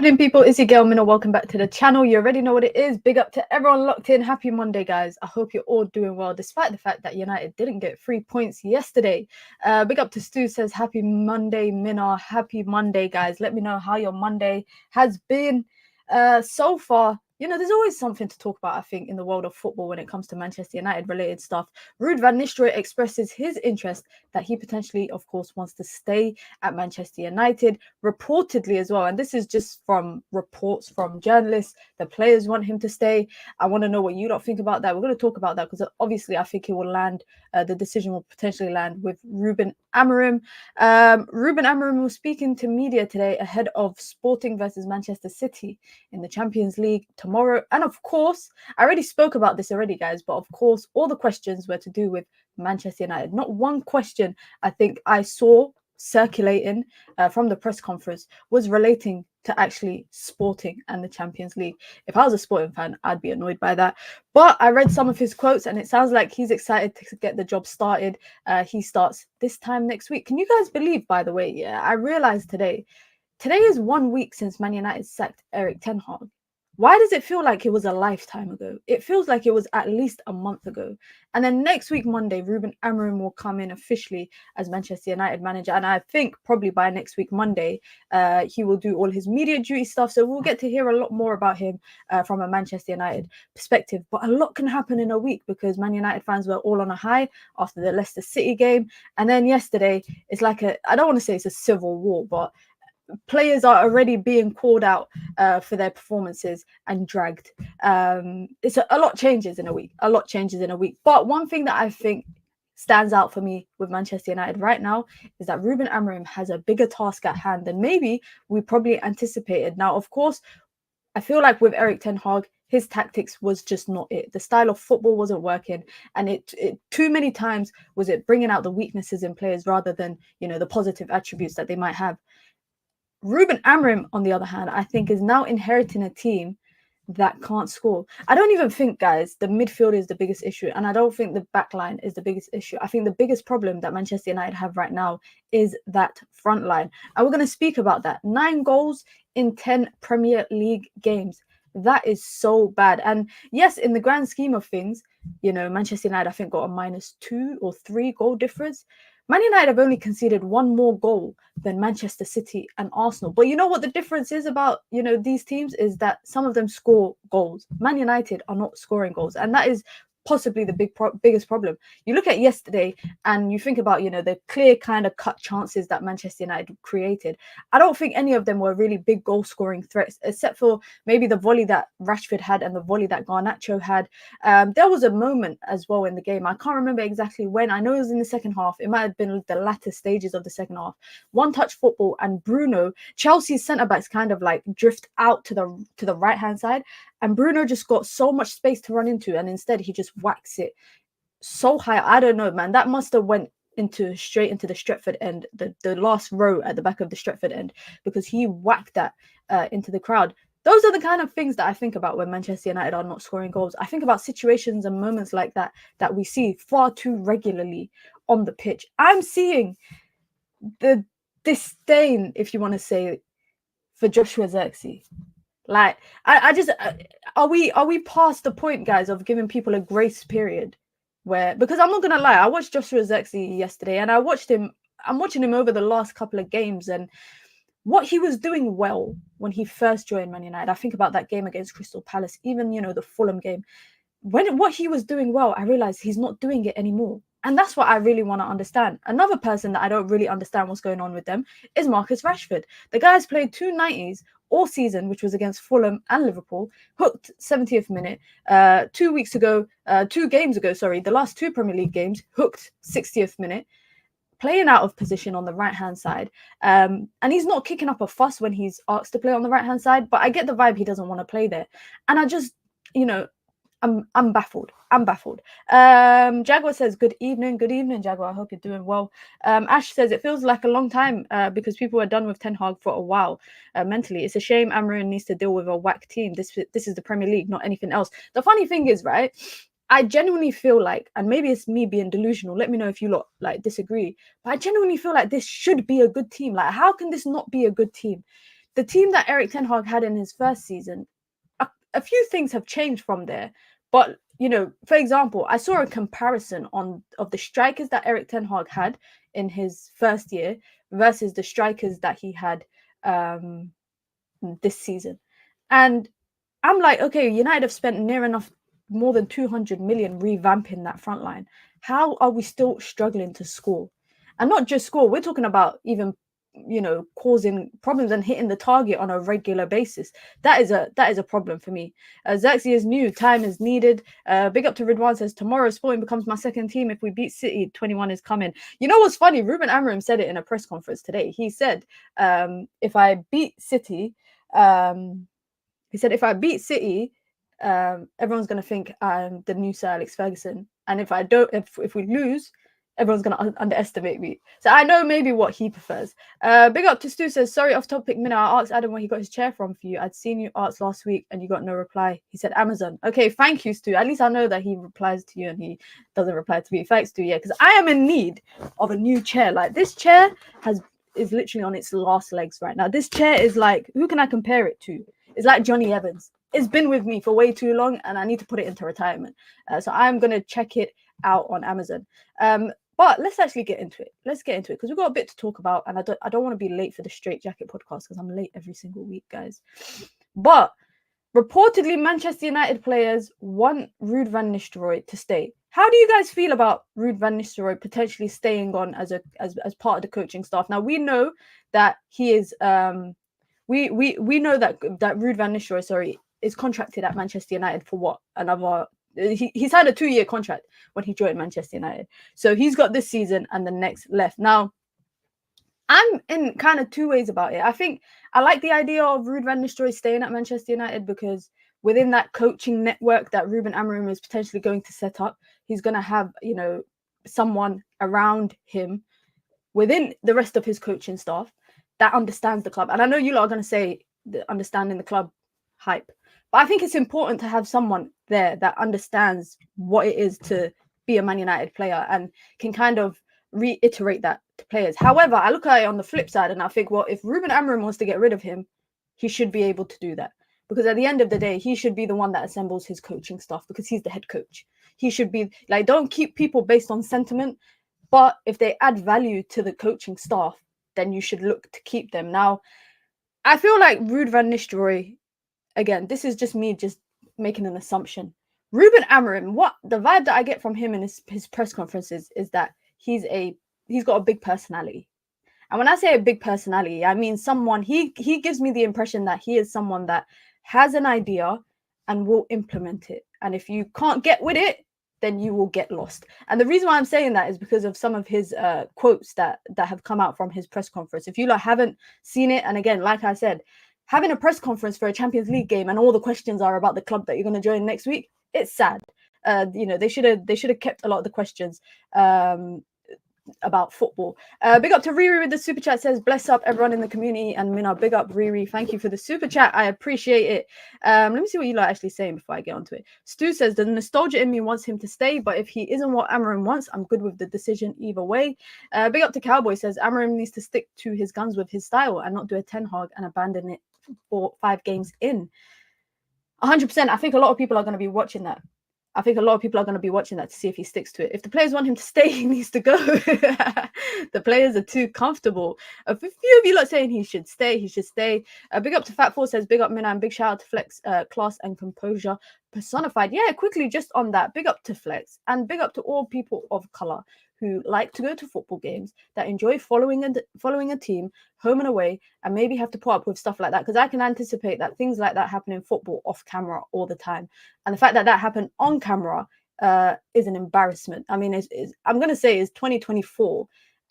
happening, people? It's your girl Minna. Welcome back to the channel. You already know what it is. Big up to everyone locked in. Happy Monday, guys. I hope you're all doing well, despite the fact that United didn't get 3 points yesterday. Big up to Stu, says happy Monday, Minna. Happy Monday, guys. Let me know how your Monday has been so far. You know, there's always something to talk about, I think, in the world of football when it comes to Manchester United related stuff. Ruud van Nistelrooy expresses his interest that he potentially, of course, wants to stay at Manchester United, reportedly as well. And this is just from reports from journalists. The players want him to stay. I want to know what you don't think about that. We're going to talk about that because obviously I think it will land, the decision will potentially land with Ruben Amorim. Ruben Amorim was speaking to media today ahead of Sporting versus Manchester City in the Champions League tomorrow. And of course, I already spoke about this already, guys, but of course, all the questions were to do with Manchester United. Not one question I think I saw circulating from the press conference was relating to actually Sporting and the Champions League. If I was a Sporting fan, I'd be annoyed by that. But I read some of his quotes and it sounds like he's excited to get the job started. He starts this time next week. Can you guys believe, by the way, yeah, I realized today is 1 week since Man United sacked Erik ten Hag. Why does it feel like it was a lifetime ago? It feels like it was at least a month ago. And then next week, Monday, Ruben Amorim will come in officially as Manchester United manager. And I think probably by next week, Monday, he will do all his media duty stuff. So we'll get to hear a lot more about him from a Manchester United perspective. But a lot can happen in a week because Man United fans were all on a high after the Leicester City game. And then yesterday, it's like I don't want to say it's a civil war, but players are already being called out for their performances and dragged. It's a lot changes in a week. But one thing that I think stands out for me with Manchester United right now is that Ruben Amorim has a bigger task at hand than maybe we probably anticipated. Now, of course, I feel like with Erik ten Hag, his tactics was just not it. The style of football wasn't working, and it too many times was it bringing out the weaknesses in players rather than, you know, the positive attributes that they might have. Ruben Amorim, on the other hand, I think is now inheriting a team that can't score. I don't even think, guys, the midfield is the biggest issue, and I don't think the back line is the biggest issue. I think the biggest problem that Manchester United have right now is that front line. And we're going to speak about that. 9 goals in 10 Premier League games. That is so bad. And yes, in the grand scheme of things, you know, Manchester United, I think, got a -2 or 3 goal difference. Man United have only conceded 1 more goal than Manchester City and Arsenal. But you know what the difference is about, you know, these teams is that some of them score goals. Man United are not scoring goals. And that is possibly the biggest problem. You look at yesterday and you think about, you know, the clear kind of cut chances that Manchester United created. I don't think any of them were really big goal scoring threats, except for maybe the volley that Rashford had and the volley that Garnacho had. There was a moment as well in the game. I can't remember exactly when. I know it was in the second half. It might have been the latter stages of the second half. One touch football and Bruno, Chelsea's centre backs kind of like drift out to the right hand side. And Bruno just got so much space to run into, and instead he just whacks it so high. I don't know, man. That must have went straight into the Stretford end, the last row at the back of the Stretford end, because he whacked that into the crowd. Those are the kind of things that I think about when Manchester United are not scoring goals. I think about situations and moments like that we see far too regularly on the pitch. I'm seeing the disdain, if you want to say, for Joshua Zirkzee. Like, I just, are we past the point, guys, of giving people a grace period? Where, because I'm not gonna lie, I watched Joshua Zirkzee yesterday, and I'm watching him over the last couple of games, and what he was doing well when he first joined Man United. I think about that game against Crystal Palace, even, you know, the Fulham game. What he was doing well, I realized he's not doing it anymore. And that's what I really want to understand. Another person that I don't really understand what's going on with them is Marcus Rashford. The guy's played 2 90s all season, which was against Fulham and Liverpool, hooked 70th minute. 2 games ago, the last 2 Premier League games, hooked 60th minute, playing out of position on the right-hand side. And he's not kicking up a fuss when he's asked to play on the right-hand side, but I get the vibe he doesn't want to play there. And I just, you know, I'm baffled. Jaguar says, good evening, Jaguar. I hope you're doing well. Ash says, it feels like a long time because people are done with Ten Hag for a while mentally. It's a shame Amorim needs to deal with a whack team. This is the Premier League, not anything else. The funny thing is, right, I genuinely feel like, and maybe it's me being delusional, let me know if you lot like disagree, but I genuinely feel like this should be a good team. Like, how can this not be a good team? the team that Erik ten Hag had in his first season, a few things have changed from there. But, you know, for example, I saw a comparison of the strikers that Erik ten Hag had in his first year versus the strikers that he had this season. And I'm like, okay, United have spent near enough more than 200 million revamping that front line. How are we still struggling to score? And not just score, we're talking about even, you know, causing problems and hitting the target on a regular basis. That is a problem for me. Zirkzee is new, time is needed. Big up to Ridwan, says tomorrow Sporting becomes my second team. If we beat City, 21 is coming. You know what's funny? Ruben Amorim said it in a press conference today. He said, if I beat City, everyone's going to think I'm the new Sir Alex Ferguson. And if we lose, everyone's going to underestimate me. So I know maybe what he prefers. Big up to Stu, says, sorry, off topic, Mina. I asked Adam where he got his chair from for you. I'd seen you ask last week and you got no reply. He said Amazon. Okay, thank you, Stu. At least I know that he replies to you and he doesn't reply to me. Thanks, Stu. Yeah, because I am in need of a new chair. Like, this chair is literally on its last legs right now. This chair is like, who can I compare it to? It's like Johnny Evans. It's been with me for way too long and I need to put it into retirement. So I'm going to check it out on Amazon. But let's actually get into it. Let's get into it because we've got a bit to talk about and I don't want to be late for the Straight Jacket podcast because I'm late every single week, guys. But reportedly, Manchester United players want Ruud van Nistelrooy to stay. How do you guys feel about Ruud van Nistelrooy potentially staying on as part of the coaching staff? Now, we know that he is... We know that Ruud van Nistelrooy, is contracted at Manchester United for what? He signed a 2-year contract when he joined Manchester United. So he's got this season and the next left. Now, I'm in kind of two ways about it. I think I like the idea of Ruud van Nistelrooy staying at Manchester United because within that coaching network that Ruben Amorim is potentially going to set up, he's going to have, you know, someone around him within the rest of his coaching staff that understands the club. And I know you lot are going to say the understanding the club hype, but I think it's important to have someone there that understands what it is to be a Man United player and can kind of reiterate that to players. However, I look at it on the flip side and I think, well, if Ruben Amorim wants to get rid of him, he should be able to do that. Because at the end of the day, he should be the one that assembles his coaching staff because he's the head coach. He should be like, don't keep people based on sentiment, but if they add value to the coaching staff, then you should look to keep them. Now, I feel like Ruud van Nistelrooy, again, this is just me just making an assumption. Ruben Amorim, what the vibe that I get from him in his press conferences is that he's got a big personality. And when I say a big personality, I mean someone, he gives me the impression that he is someone that has an idea and will implement it. And if you can't get with it, then you will get lost. And the reason why I'm saying that is because of some of his quotes that have come out from his press conference. If you haven't seen it, and again, like I said, having a press conference for a Champions League game and all the questions are about the club that you're going to join next week, it's sad. You know, they should have kept a lot of the questions about football. Big up to Riri with the super chat, says bless up everyone in the community, and Mina, big up Riri, thank you for the super chat, I appreciate it. Let me see what you lot actually saying before I get onto it. Stu says the nostalgia in me wants him to stay, but if he isn't what Amorim wants, I'm good with the decision either way. Big up to Cowboy, says Amorim needs to stick to his guns with his style and not do a Ten Hag and abandon it for 5 games in. 100%. I think a lot of people are going to be watching that. To see if he sticks to it. If the players want him to stay, he needs to go. The players are too comfortable. A few of you lot saying he should stay. Big up to Fat Four, says big up Mina, and big shout out to Flex, class and composure personified. Yeah, quickly just on that. Big up to Flex and big up to all people of colour who like to go to football games, that enjoy following a team home and away, and maybe have to put up with stuff like that, because I can anticipate that things like that happen in football off camera all the time, and the fact that happened on camera is an embarrassment. I mean, I'm going to say it's 2024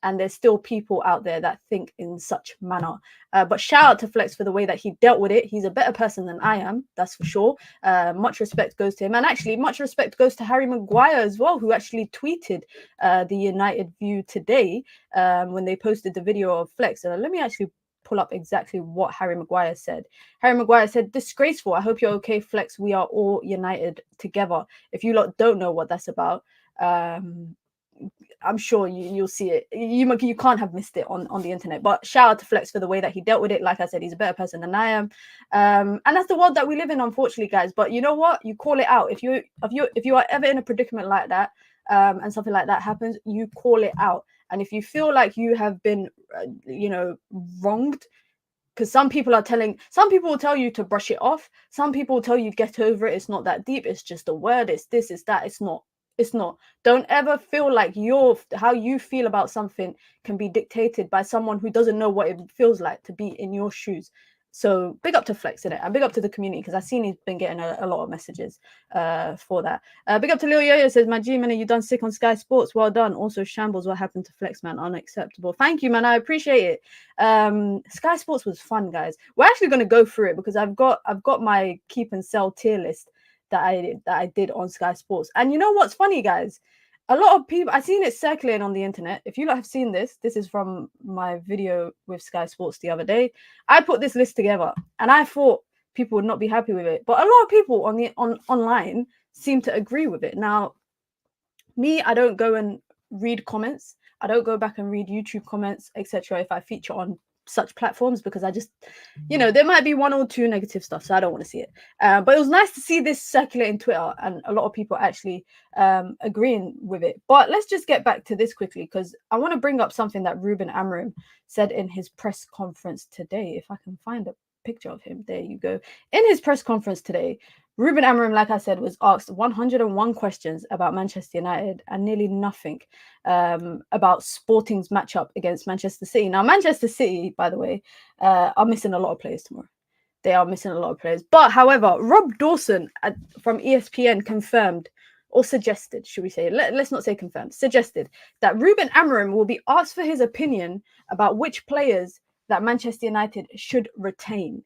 and there's still people out there that think in such manner. But shout out to Flex for the way that he dealt with it. He's a better person than I am, that's for sure. Much respect goes to him. And actually, much respect goes to Harry Maguire as well, who actually tweeted the United view today when they posted the video of Flex. Let me actually pull up exactly what Harry Maguire said. Harry Maguire said, disgraceful. I hope you're okay, Flex. We are all united together. If you lot don't know what that's about, I'm sure you'll see it. You can't have missed it on the internet. But shout out to Flex for the way that he dealt with it. Like I said, he's a better person than I am, and that's the world that we live in, unfortunately, guys. But you know what? You call it out. If you are ever in a predicament like that, and something like that happens, you call it out. And if you feel like you have been, wronged, because some people will tell you to brush it off. Some people will tell you get over it. It's not that deep. It's just a word. It's this, it's that. It's not. It's not. Don't ever feel like how you feel about something can be dictated by someone who doesn't know what it feels like to be in your shoes. So big up to Flex in it, and big up to the community, because I've seen he's been getting a lot of messages for that. Big up to Lil Yo-Yo, says, my G, man, you done sick on Sky Sports. Well done. Also, shambles, what happened to Flex, man? Unacceptable. Thank you, man. I appreciate it. Sky Sports was fun, guys. We're actually going to go through it because I've got my keep and sell tier list that I did on Sky Sports. And you know what's funny, guys? A lot of people, I've seen it circulating on the internet. If you have seen this is from my video with Sky Sports the other day. I put this list together and I thought people would not be happy with it. But a lot of people online seem to agree with it. Now, me, I don't go and read comments. I don't go back and read YouTube comments, etc. if I feature on such platforms, because I just, there might be one or two negative stuff, so I don't want to see it. But it was nice to see this circulating Twitter and a lot of people actually agreeing with it. But let's just get back to this quickly, because I want to bring up something that Ruben Amorim said in his press conference today. If I can find a picture of him, there you go. In his press conference today, Ruben Amorim, like I said, was asked 101 questions about Manchester United and nearly nothing about Sporting's matchup against Manchester City. Now, Manchester City, by the way, are missing a lot of players tomorrow. They are missing a lot of players. But, however, Rob Dawson from ESPN confirmed, or suggested, should we say, let's not say confirmed, suggested that Ruben Amorim will be asked for his opinion about which players that Manchester United should retain.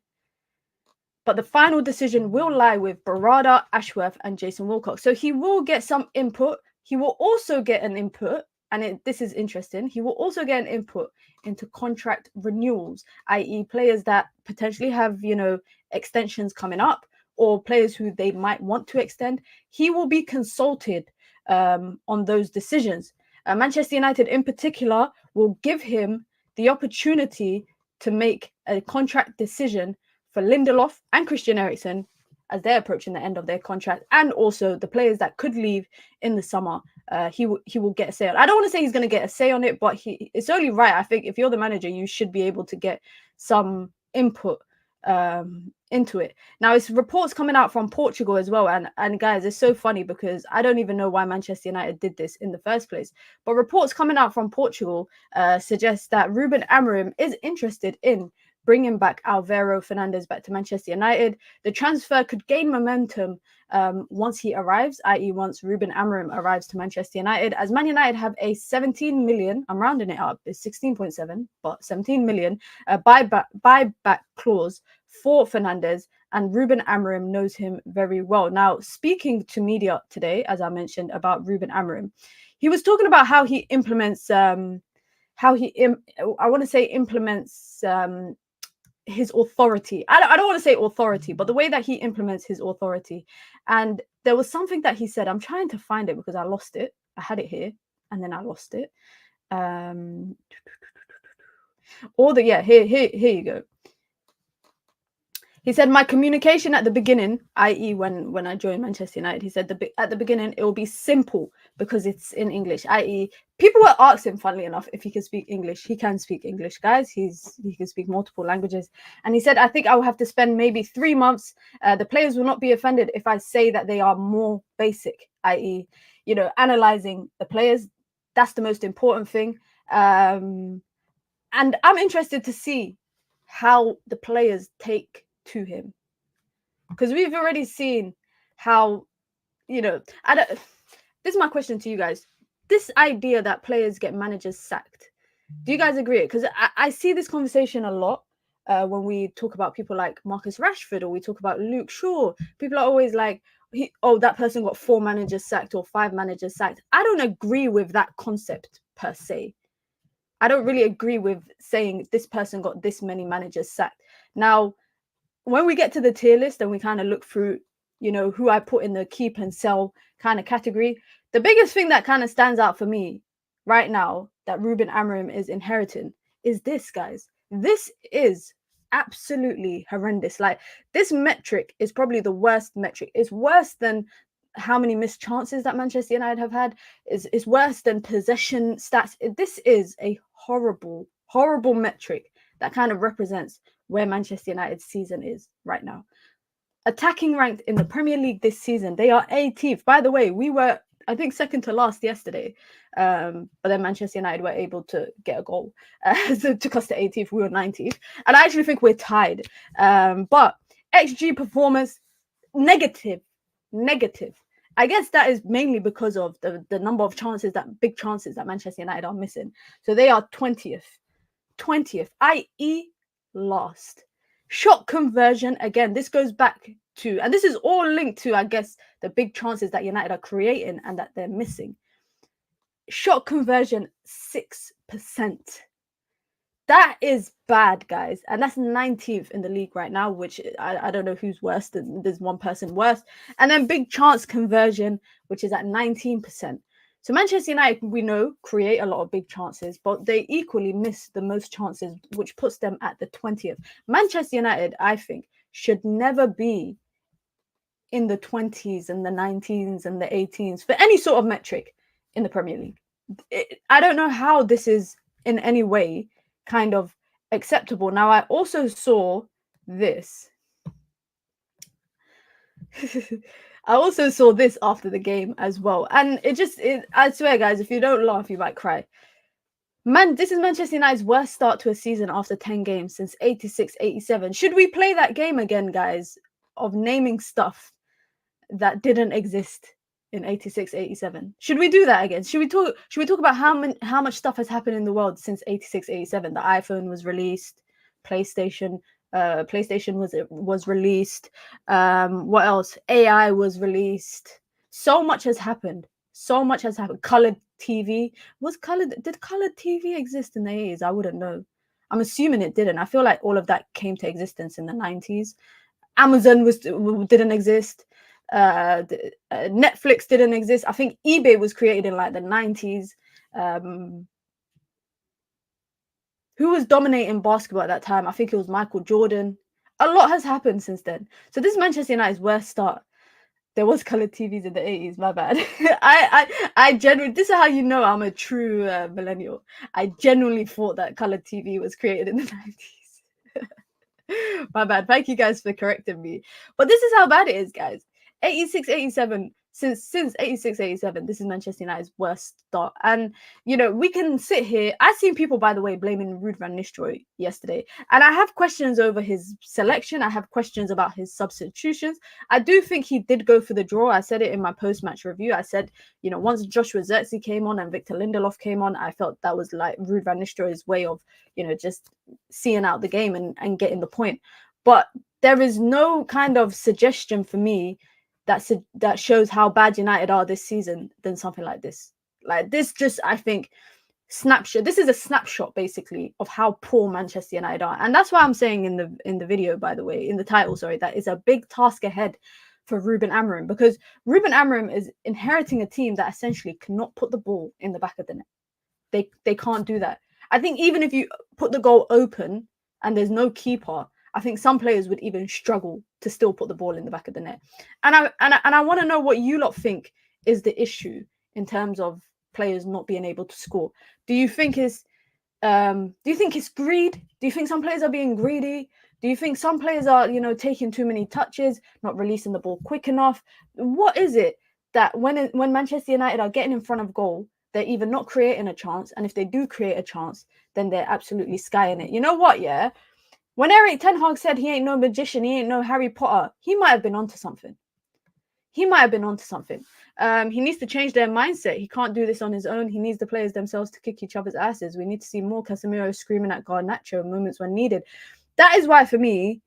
But the final decision will lie with Barada, Ashworth, and Jason Wilcox. So he will get some input. He will also get an input, and this is interesting, he will also get an input into contract renewals, i.e. players that potentially have, extensions coming up, or players who they might want to extend. He will be consulted on those decisions. Manchester United in particular will give him the opportunity to make a contract decision for Lindelof and Christian Eriksen as they're approaching the end of their contract, and also the players that could leave in the summer. He will get a say on. I don't want to say he's going to get a say on it, but it's only right. I think if you're the manager, you should be able to get some input into it. Now, it's reports coming out from Portugal as well, and guys, it's so funny because I don't even know why Manchester United did this in the first place. But reports coming out from Portugal suggest that Ruben Amorim is interested in bringing back Alvaro Fernandez back to Manchester United. The transfer could gain momentum once he arrives, i.e. once Ruben Amorim arrives to Manchester United, as Man United have a 17 million, I'm rounding it up, it's 16.7, but 17 million buyback clause for Fernandez, and Ruben Amorim knows him very well. Now, speaking to media today, as I mentioned, about Ruben Amorim, he was talking about how he implements, implements his authority. I don't want to say authority, but the way that he implements his authority. And there was something that he said. I'm trying to find it because I lost it. I had it here and then I lost it. Here you go. He said, my communication at the beginning, i.e. when I joined Manchester United, he said at the beginning, it will be simple because it's in English, i.e. people were asking, funnily enough, if he can speak English. He can speak English, guys. He can speak multiple languages. And he said, I think I will have to spend maybe 3 months. The players will not be offended if I say that they are more basic, i.e., analyzing the players. That's the most important thing. And I'm interested to see how the players take to him, because we've already seen how, this is my question to you guys. This idea that players get managers sacked, do you guys agree? Because I see this conversation a lot when we talk about people like Marcus Rashford, or we talk about Luke Shaw. People are always like, that person got 4 managers sacked or 5 managers sacked. I don't agree with that concept per se. I don't really agree with saying this person got this many managers sacked. Now, when we get to the tier list and we kind of look through, who I put in the keep and sell kind of category, the biggest thing that kind of stands out for me right now that Ruben Amorim is inheriting is this, guys. This is absolutely horrendous. Like, this metric is probably the worst metric. It's worse than how many missed chances that Manchester United have had. It's worse than possession stats. This is a horrible, horrible metric that kind of represents where Manchester United's season is right now. Attacking ranked in the Premier League this season, they are 18th. By the way, we were, I think, second to last yesterday. But then Manchester United were able to get a goal. So it took us to 18th. We were 19th. And I actually think we're tied. But XG performance, negative. I guess that is mainly because of the number of chances, that big chances that Manchester United are missing. So they are 20th, i.e. last. Shot conversion, again, this goes back to, and this is all linked to, I guess, the big chances that United are creating and that they're missing. Shot conversion, 6%. That is bad, guys. And that's 19th in the league right now, which I don't know who's worse. There's one person worse. And then big chance conversion, which is at 19%. So Manchester United, we know, create a lot of big chances, but they equally miss the most chances, which puts them at the 20th. Manchester United, I think, should never be in the 20s and the 19s and the 18s for any sort of metric in the Premier League. I don't know how this is in any way kind of acceptable. Now, I also saw this. I also saw this after the game as well. And I swear, guys, if you don't laugh, you might cry. Man, this is Manchester United's worst start to a season after 10 games since 86-87. Should we play that game again, guys, of naming stuff that didn't exist in 86-87? Should we do that again? Should we talk about how much stuff has happened in the world since 86-87? The iPhone was released, PlayStation was released. What else? AI was released. So much has happened. Colored TV. Did colored TV exist in the 80s? I wouldn't know. I'm assuming it didn't. I feel like all of that came to existence in the 90s. Amazon didn't exist. Netflix didn't exist. I think eBay was created in like the 90s. Who was dominating basketball at that time? I think it was Michael Jordan. A lot has happened since then. So this is Manchester United's worst start. There was colored TVs in the 80s, my bad. I genuinely, this is how you know I'm a true millennial. I genuinely thought that colored TV was created in the 90s. My bad. Thank you guys for correcting me. But this is how bad it is, guys. 86-87, since 86-87, this is Manchester United's worst start. And, you know, we can sit here. I've seen people, by the way, blaming Ruud van Nistelrooy yesterday. And I have questions over his selection. I have questions about his substitutions. I do think he did go for the draw. I said it in my post-match review. I said, you know, once Joshua Zirkzee came on and Victor Lindelof came on, I felt that was like Ruud van Nistelrooy's way of, you know, just seeing out the game and getting the point. But there is no kind of suggestion for me that shows how bad United are this season than something like this. Like this, just I think snapshot. This is a snapshot basically of how poor Manchester United are, and that's why I'm saying in the video, by the way, in the title, sorry, that is a big task ahead for Ruben Amorim, because Ruben Amorim is inheriting a team that essentially cannot put the ball in the back of the net. They can't do that. I think even if you put the goal open and there's no keeper, I think some players would even struggle to still put the ball in the back of the net. And I want to know what you lot think is the issue in terms of players not being able to score. Do you think it's greed? Do you think some players are being greedy? Do you think some players are, you know, taking too many touches, not releasing the ball quick enough? What is it that when Manchester United are getting in front of goal, they're either not creating a chance, and if they do create a chance, then they're absolutely skying it? You know what, yeah? When Erik ten Hag said he ain't no magician, he ain't no Harry Potter, he might have been onto something. He needs to change their mindset. He can't do this on his own. He needs the players themselves to kick each other's asses. We need to see more Casemiro screaming at Garnacho in moments when needed. That is why, for me,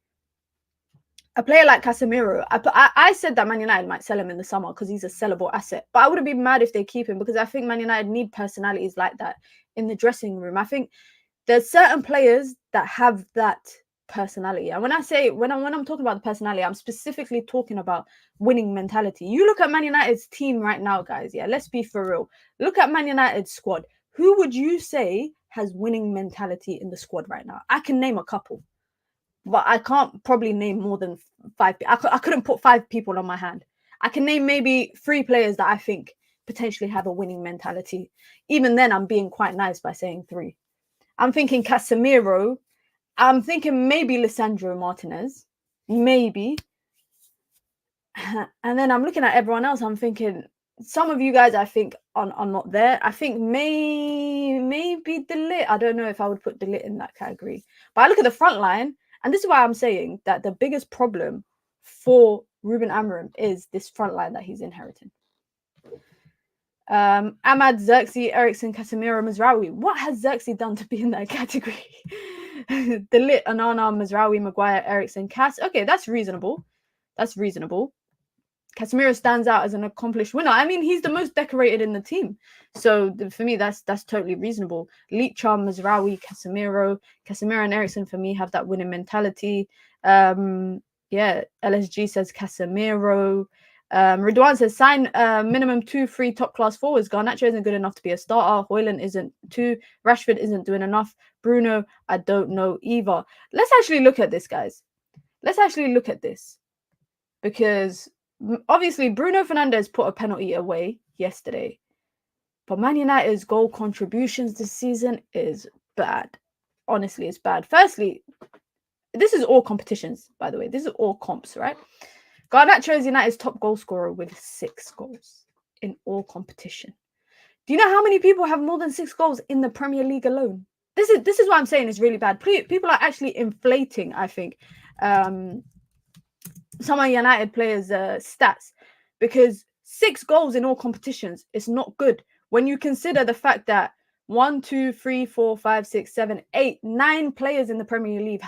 a player like Casemiro, I said that Man United might sell him in the summer because he's a sellable asset. But I wouldn't be mad if they keep him, because I think Man United need personalities like that in the dressing room. I think there's certain players that have that personality. And when I'm talking about the personality, I'm specifically talking about winning mentality. You look at Man United's team right now, guys. Yeah, let's be for real. Look at Man United's squad. Who would you say has winning mentality in the squad right now? I can name a couple, but I can't probably name more than 5. I couldn't put 5 people on my hand. I can name maybe 3 players that I think potentially have a winning mentality. Even then, I'm being quite nice by saying 3. I'm thinking Casemiro. I'm thinking maybe Lisandro Martinez. Maybe. And then I'm looking at everyone else. I'm thinking some of you guys I think are not there. I think maybe De Ligt. I don't know if I would put De Ligt in that category. But I look at the front line, and this is why I'm saying that the biggest problem for Ruben Amorim is this front line that he's inheriting. Ahmad, Zirkzee, Eriksen, Casemiro, Mazraoui. What has Zirkzee done to be in that category? De Ligt, Onana, Mazraoui, Maguire, Eriksen, Cass. Okay, that's reasonable. That's reasonable. Casemiro stands out as an accomplished winner. I mean, he's the most decorated in the team. So for me, that's totally reasonable. Licha, Mazraoui, Casemiro and Eriksen for me have that winning mentality. Yeah, LSG says Casemiro. Ridwan says sign minimum 2 free top class forwards. Garnacho isn't good enough to be a starter. Hojlund isn't too. Rashford isn't doing enough. Bruno, I don't know either. Let's actually look at this, guys. Let's actually look at this. Because obviously Bruno Fernandes put a penalty away yesterday. But Man United's goal contributions this season is bad. Honestly, it's bad. Firstly, this is all competitions, by the way. This is all comps, right? Garnacho is United's top goal scorer with 6 goals in all competition. Do you know how many people have more than 6 goals in the Premier League alone? This is what I'm saying is really bad. People are actually inflating, I think, some of United players' stats, because 6 goals in all competitions is not good when you consider the fact that 1, 2, 3, 4, 5, 6, 7, 8, 9 players in the Premier League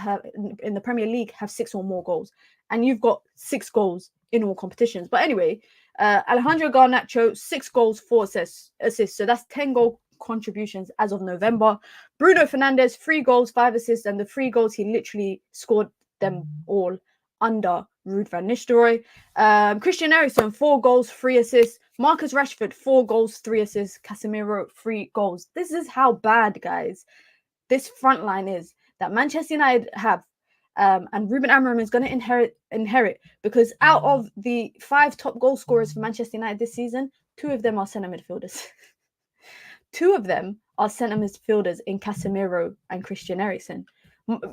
have 6 or more goals, and you've got 6 goals in all competitions. But anyway, Alejandro Garnacho 6 goals, 4 assists, so that's 10 goal contributions as of November. Bruno Fernandes 3 goals, 5 assists, and the 3 goals he literally scored them all under Ruud van Nistelrooy. Christian Eriksen 4 goals, 3 assists. Marcus Rashford 4 goals, 3 assists. Casemiro 3 goals. This is how bad, guys, this front line is that Manchester United have. And Ruben Amorim is going to inherit, because out of the 5 top goal scorers for Manchester United this season, 2 of them are centre midfielders. 2 of them are centre midfielders in Casemiro and Christian Eriksen.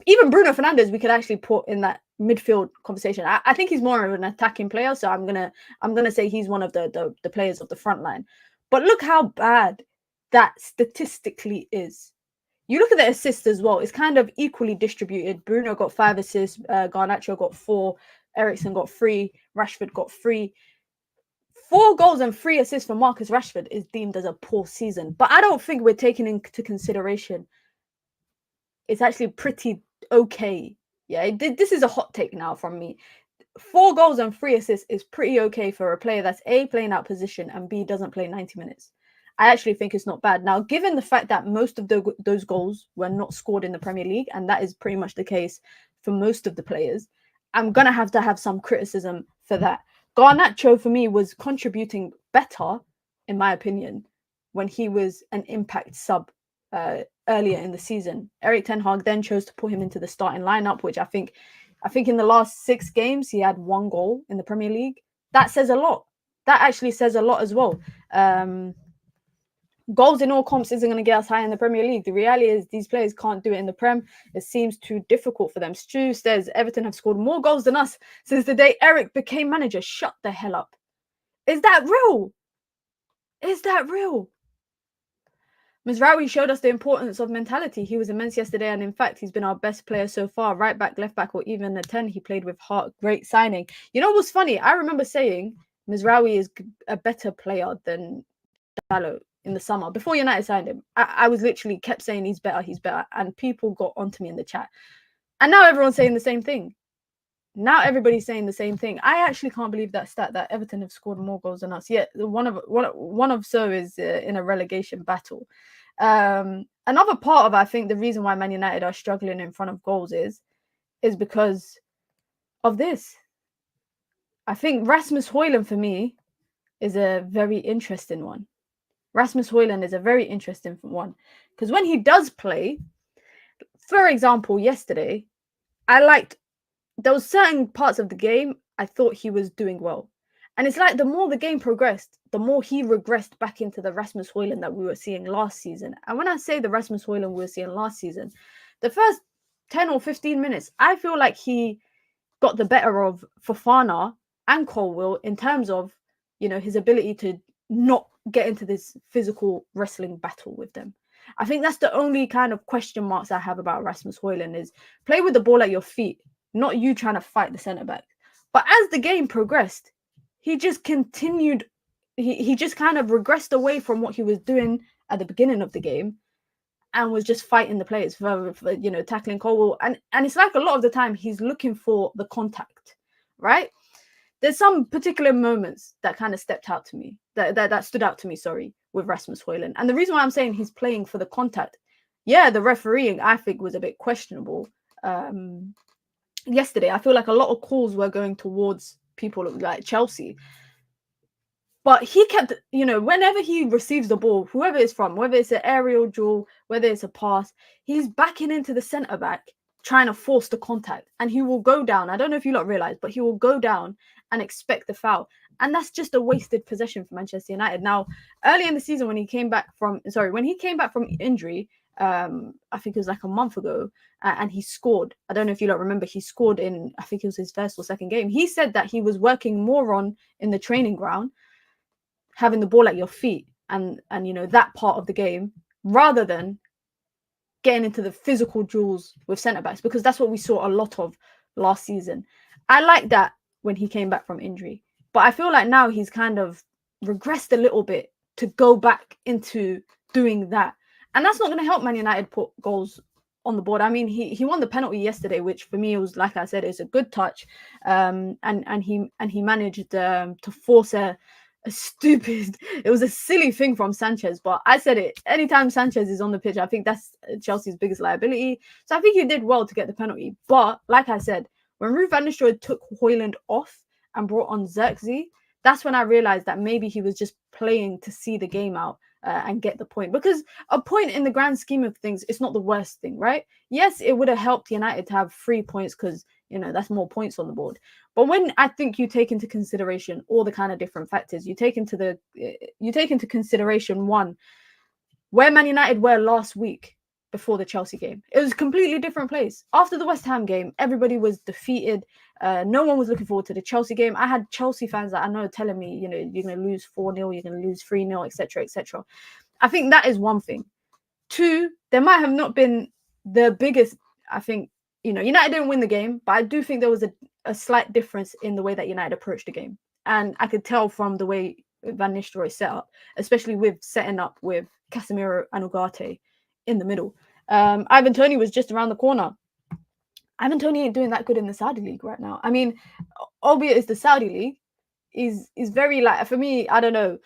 Even Bruno Fernandes, we could actually put in that midfield conversation. I think he's more of an attacking player, so I'm gonna say he's one of the players of the front line. But look how bad that statistically is. You look at the assists as well; it's kind of equally distributed. Bruno got 5 assists, Garnacho got 4, Eriksen got 3, Rashford got 3. 4 goals and 3 assists for Marcus Rashford is deemed as a poor season, but I don't think we're taking into consideration it's actually pretty okay. Yeah, this is a hot take now from me. 4 goals and 3 assists is pretty okay for a player that's A, playing out position, and B, doesn't play 90 minutes. I actually think it's not bad. Now, given the fact that most of those goals were not scored in the Premier League, and that is pretty much the case for most of the players, I'm going to have some criticism for that. Garnacho, for me, was contributing better, in my opinion, when he was an impact sub earlier in the season. Erik ten Hag then chose to put him into the starting lineup, which I think in the last 6 games he had 1 goal in the Premier League. That says a lot. That actually says a lot as well. Goals in all comps isn't going to get us high in the Premier League. The reality is these players can't do it in the Prem. It seems too difficult for them. Stu says Everton have scored more goals than us since the day Eric became manager. Shut the hell up. Is that real? Is that real? Mazraoui showed us the importance of mentality. He was immense yesterday, and in fact, he's been our best player so far. Right back, left back, or even a 10. He played with heart. Great signing. You know what's funny? I remember saying Mazraoui is a better player than Dalot in the summer before United signed him. I was literally kept saying he's better, and people got onto me in the chat. And now everyone's saying the same thing. Now everybody's saying the same thing. I actually can't believe that stat that Everton have scored more goals than us. Yet one of so is in a relegation battle. Another part of, I think, the reason why Man United are struggling in front of goals is because of this. I think Rasmus Hojlund for me is a very interesting one. Rasmus Hojlund is a very interesting one because when he does play, for example, yesterday, there was certain parts of the game I thought he was doing well. And it's like the more the game progressed, the more he regressed back into the Rasmus Hojlund that we were seeing last season. And when I say the Rasmus Hojlund we were seeing last season, the first 10 or 15 minutes, I feel like he got the better of Fofana and Colwill in terms of, his ability to not get into this physical wrestling battle with them. I think that's the only kind of question marks I have about Rasmus Hojlund is play with the ball at your feet, not you trying to fight the centre back. But as the game progressed, he just continued, he just kind of regressed away from what he was doing at the beginning of the game and was just fighting the players for tackling Colwill. And it's like a lot of the time he's looking for the contact, right? There's some particular moments that kind of stepped out to me, that stood out to me, with Rasmus Hojlund. And the reason why I'm saying he's playing for the contact, the refereeing, I think, was a bit questionable. Yesterday, I feel like a lot of calls were going towards people like Chelsea. But he kept, whenever he receives the ball, whoever it's from, whether it's an aerial duel, whether it's a pass, he's backing into the centre back, trying to force the contact. And he will go down. I don't know if you lot realize, but he will go down and expect the foul. And that's just a wasted possession for Manchester United. Now, early in the season, when he came back from injury, I think it was like a month ago, and he scored. I don't know if you lot remember, he scored in, I think it was his first or second game. He said that he was working more on in the training ground, having the ball at your feet and that part of the game, rather than getting into the physical duels with centre backs, because that's what we saw a lot of last season. I like that when he came back from injury, but I feel like now he's kind of regressed a little bit to go back into doing that, and that's not going to help Man United put goals on the board. I mean, he won the penalty yesterday, which for me was, like I said, is a good touch, and he managed to force a stupid, it was a silly thing from Sanchez, but I said it, anytime Sanchez is on the pitch, I think that's Chelsea's biggest liability. So I think he did well to get the penalty. But like I said, when Ruud van Nistelrooy took Hojlund off and brought on Zirkzee, that's when I realized that maybe he was just playing to see the game out and get the point. Because a point in the grand scheme of things, it's not the worst thing, right? Yes, it would have helped United to have 3 points because, that's more points on the board. But when I think you take into consideration all the kind of different factors, you take into consideration, one, where Man United were last week before the Chelsea game. It was a completely different place. After the West Ham game, everybody was defeated. No one was looking forward to the Chelsea game. I had Chelsea fans that I know telling me, you're going to lose 4-0, you're going to lose 3-0, etc., etc. I think that is one thing. Two, there might have not been the biggest, I think, United didn't win the game, but I do think there was a slight difference in the way that United approached the game. And I could tell from the way Van Nistelrooy set up, especially with setting up with Casemiro and Ugarte in the middle. Ivan Toney was just around the corner. Ivan Toney ain't doing that good in the Saudi League right now. I mean, albeit it's the Saudi League, is very, like, for me, I don't know.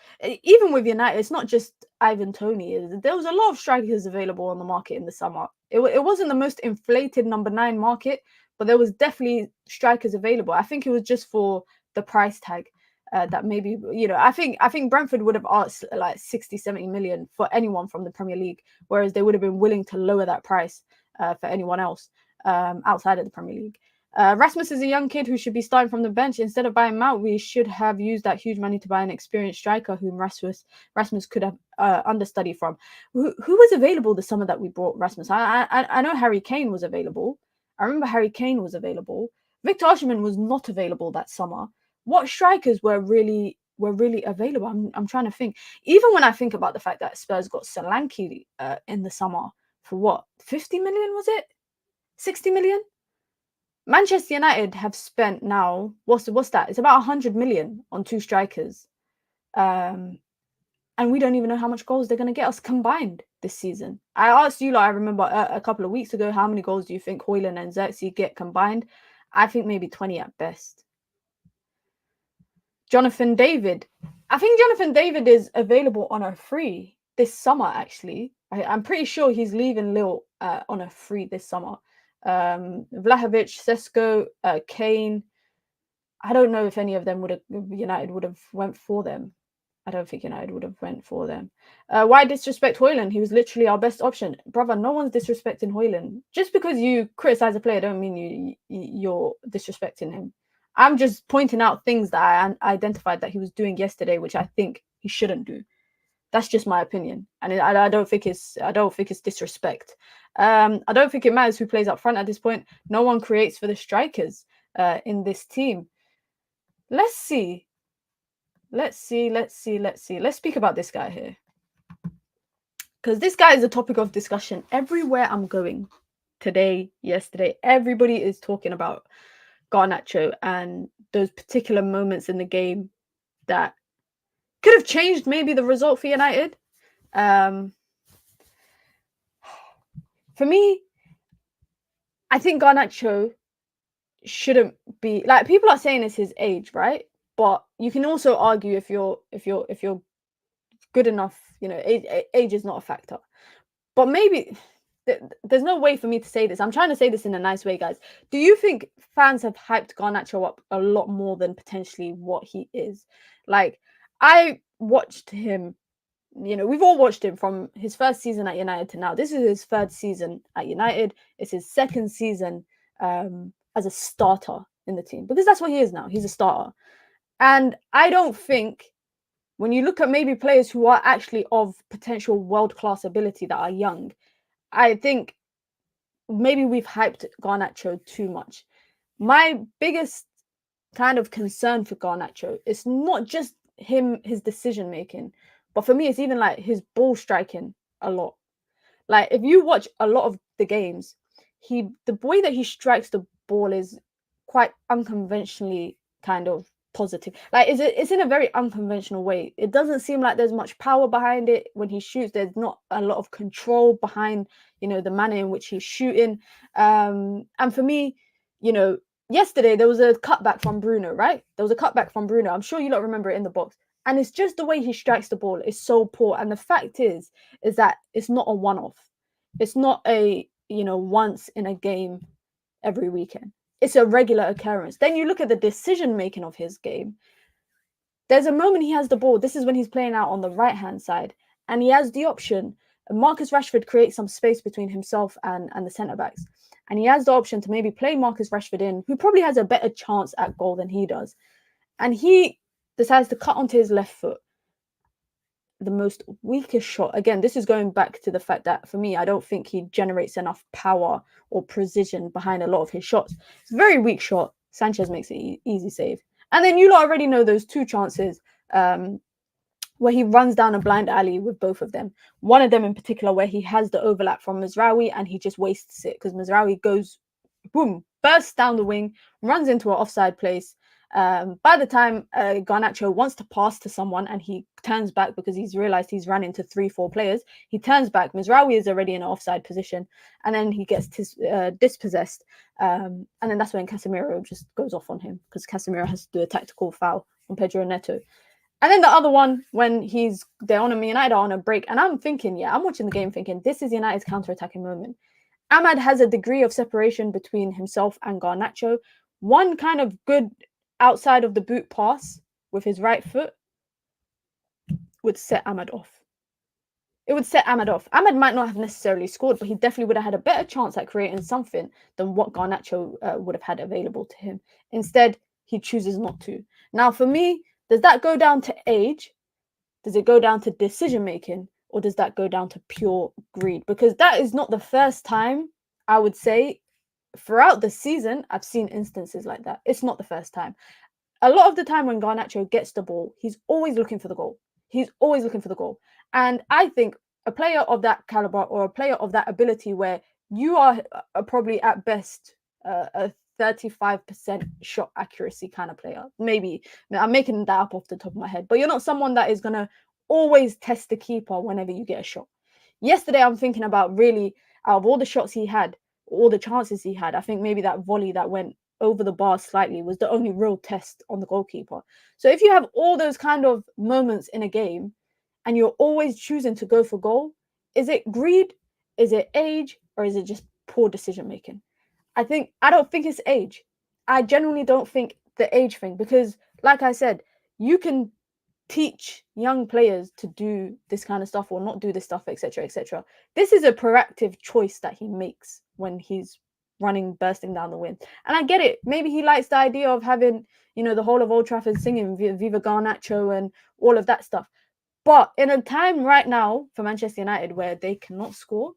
Even with United, it's not just Ivan Toney. There was a lot of strikers available on the market in the summer. It wasn't the most inflated number 9 market, but there was definitely strikers available. I think it was just for the price tag that maybe, I think Brentford would have asked like 60, 70 million for anyone from the Premier League, whereas they would have been willing to lower that price for anyone else outside of the Premier League. Rasmus is a young kid who should be starting from the bench. Instead of buying him out, we should have used that huge money to buy an experienced striker whom Rasmus could have understudy from. Who was available the summer that we brought Rasmus? I know Harry Kane was available. I remember Harry Kane was available. Victor Osimhen was not available that summer. What strikers were really available? I'm trying to think. Even when I think about the fact that Spurs got Solanke in the summer for what, 50 million was it? 60 million? Manchester United have spent now, what's that? It's about 100 million on 2 strikers. And we don't even know how much goals they're going to get us combined this season. I asked you, I remember a couple of weeks ago, how many goals do you think Hojlund and Zirkzee get combined? I think maybe 20 at best. Jonathan David. I think Jonathan David is available on a free this summer, actually. I'm pretty sure he's leaving Lille on a free this summer. Vlahovic, Sesko, Kane. I don't know if any of them United would have went for them. I don't think United would have went for them. Why disrespect Hojlund? He was literally our best option. Brother, no one's disrespecting Hojlund. Just because you criticize a player don't mean you're disrespecting him. I'm just pointing out things that I identified that he was doing yesterday, which I think he shouldn't do. That's just my opinion, and I don't think it's disrespect. I don't think it matters who plays up front at this point. No one creates for the strikers in this team. Let's see. Let's speak about this guy here, because this guy is a topic of discussion everywhere I'm going. Today, yesterday, everybody is talking about Garnacho and those particular moments in the game that could have changed maybe the result for United. For me, I think Garnacho shouldn't be, like, people are saying it's his age, right? But you can also argue if you're good enough, age is not a factor. But maybe there's no way for me to say this. I'm trying to say this in a nice way, guys. Do you think fans have hyped Garnacho up a lot more than potentially what he is? Like, I watched him, we've all watched him from his first season at United to now. This is his third season at United. It's his second season as a starter in the team, because that's what he is now. He's a starter. And I don't think, when you look at maybe players who are actually of potential world-class ability that are young, I think maybe we've hyped Garnacho too much. My biggest kind of concern for Garnacho is not just his decision making, but for me, it's even like his ball striking a lot. Like, if you watch a lot of the games, the way that he strikes the ball is quite unconventionally kind of positive. Like, it's in a very unconventional way. It doesn't seem like there's much power behind it. When he shoots, there's not a lot of control behind, the manner in which he's shooting. And for me, yesterday there was a cutback from Bruno, right? There was a cutback from Bruno. I'm sure you don't remember it in the box. And it's just the way he strikes the ball is so poor. And the fact is that it's not a one-off. It's not a, once in a game every weekend. It's a regular occurrence. Then you look at the decision making of his game. There's a moment he has the ball. This is when he's playing out on the right-hand side. And he has the option. Marcus Rashford creates some space between himself and the centre-backs. And he has the option to maybe play Marcus Rashford in, who probably has a better chance at goal than he does. And he decides to cut onto his left foot. The most weakest shot. Again, this is going back to the fact that, for me, I don't think he generates enough power or precision behind a lot of his shots. It's a very weak shot. Sanchez makes it easy save. And then you lot already know those two chances where he runs down a blind alley with both of them. One of them in particular where he has the overlap from Mazraoui and he just wastes it because Mazraoui goes, boom, bursts down the wing, runs into an offside place. By the time Garnacho wants to pass to someone and he turns back because he's realized he's run into 3-4 players, he turns back. Mazraoui is already in an offside position, and then he gets dispossessed. And then that's when Casemiro just goes off on him because Casemiro has to do a tactical foul on Pedro Neto. And then the other one, when they're on a United on a break, and I'm thinking, I'm watching the game thinking, this is United's counter-attacking moment. Ahmad has a degree of separation between himself and Garnacho. One kind of good outside of the boot pass with his right foot would set Ahmad off. It would set Ahmad off. Ahmad might not have necessarily scored, but he definitely would have had a better chance at creating something than what Garnacho would have had available to him. Instead, he chooses not to. Now, for me, does that go down to age? Does it go down to decision-making? Or does that go down to pure greed? Because that is not the first time, I would say, throughout the season, I've seen instances like that. It's not the first time. A lot of the time when Garnacho gets the ball, he's always looking for the goal. He's always looking for the goal. And I think a player of that caliber or a player of that ability where you are probably at best a 35% shot accuracy kind of player. Maybe. I'm making that up off the top of my head. But you're not someone that is going to always test the keeper whenever you get a shot. Yesterday, I'm thinking about really, out of all the shots he had, all the chances he had, I think maybe that volley that went over the bar slightly was the only real test on the goalkeeper. So if you have all those kind of moments in a game and you're always choosing to go for goal, is it greed? Is it age? Or is it just poor decision making? I don't think it's age. I genuinely don't think the age thing, because like I said, you can teach young players to do this kind of stuff or not do this stuff, etc., etc. This is a proactive choice that he makes when he's bursting down the wind. And I get it. Maybe he likes the idea of having, the whole of Old Trafford singing Viva Garnacho and all of that stuff. But in a time right now for Manchester United where they cannot score,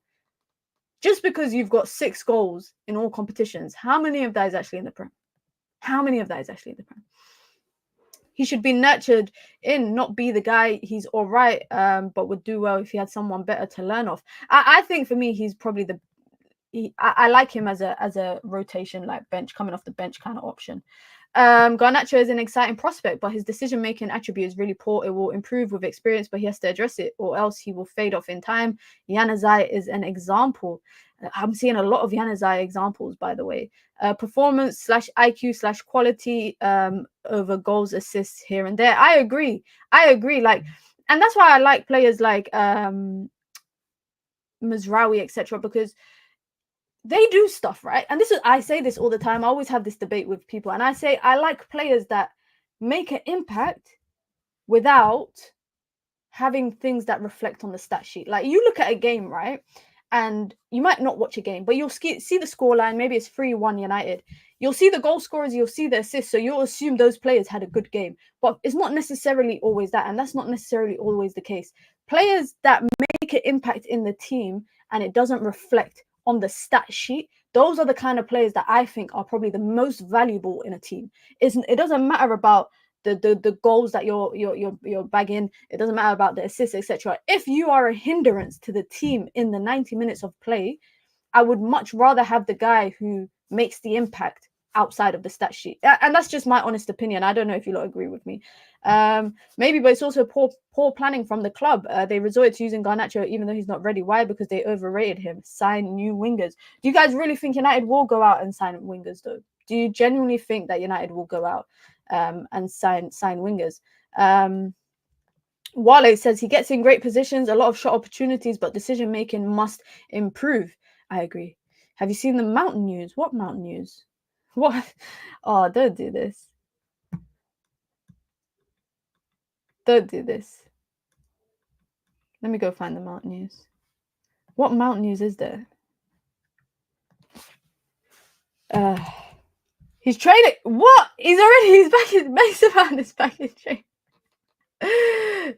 just because you've got 6 goals in all competitions, how many of that is actually in the Prem? How many of that is actually in the Prem? He should be nurtured in, not be the guy. He's all right, but would do well if he had someone better to learn off. I think for me, he's probably I like him as a rotation, like bench, coming off the bench kind of option. Garnacho is an exciting prospect, but his decision-making attribute is really poor. It will improve with experience, but he has to address it, or else he will fade off in time. Januzaj is an example. I'm seeing a lot of Januzaj examples, by the way. Performance / IQ / quality over goals, assists here and there. I agree. Like, and that's why I like players like Mazraoui, etc., because they do stuff, right? And I say this all the time. I always have this debate with people, and I say I like players that make an impact without having things that reflect on the stat sheet. Like, you look at a game, right? And you might not watch a game, but you'll see the scoreline. Maybe it's 3-1 United. You'll see the goal scorers, you'll see the assists, so you'll assume those players had a good game. But it's not necessarily always that, and that's not necessarily always the case. Players that make an impact in the team and it doesn't reflect on the stat sheet, those are the kind of players that I think are probably the most valuable in a team. It doesn't matter about the goals that you're bagging. It doesn't matter about the assists, etc. If you are a hindrance to the team in the 90 minutes of play, I would much rather have the guy who makes the impact outside of the stat sheet. And that's just my honest opinion. I don't know if you lot agree with me. Maybe, but it's also poor planning from the club. They resorted to using Garnacho even though he's not ready. Why? Because they overrated him. Sign new wingers. Do you guys really think United will go out and sign wingers, though? Do you genuinely think that United will go out and sign wingers? Wale says he gets in great positions, a lot of shot opportunities, but decision making must improve. I agree. Have you seen the mountain news? What mountain news? What? Oh, don't do this. Don't do this. Let me go find the mountain news. What mountain news is there? He's training. What? He's back in Mason Mount is back in training.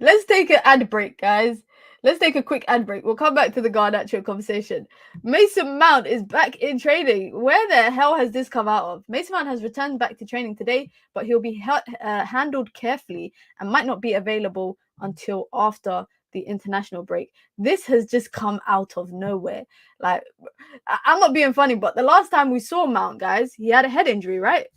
Let's take an ad break, guys. Let's take a quick ad break. We'll come back to the Garnacho conversation. Mason Mount is back in training. Where the hell has this come out of? Mason Mount has returned back to training today, but he'll be handled carefully and might not be available until after the international break. This has just come out of nowhere. Like, I'm not being funny, but the last time we saw Mount, guys, he had a head injury, right?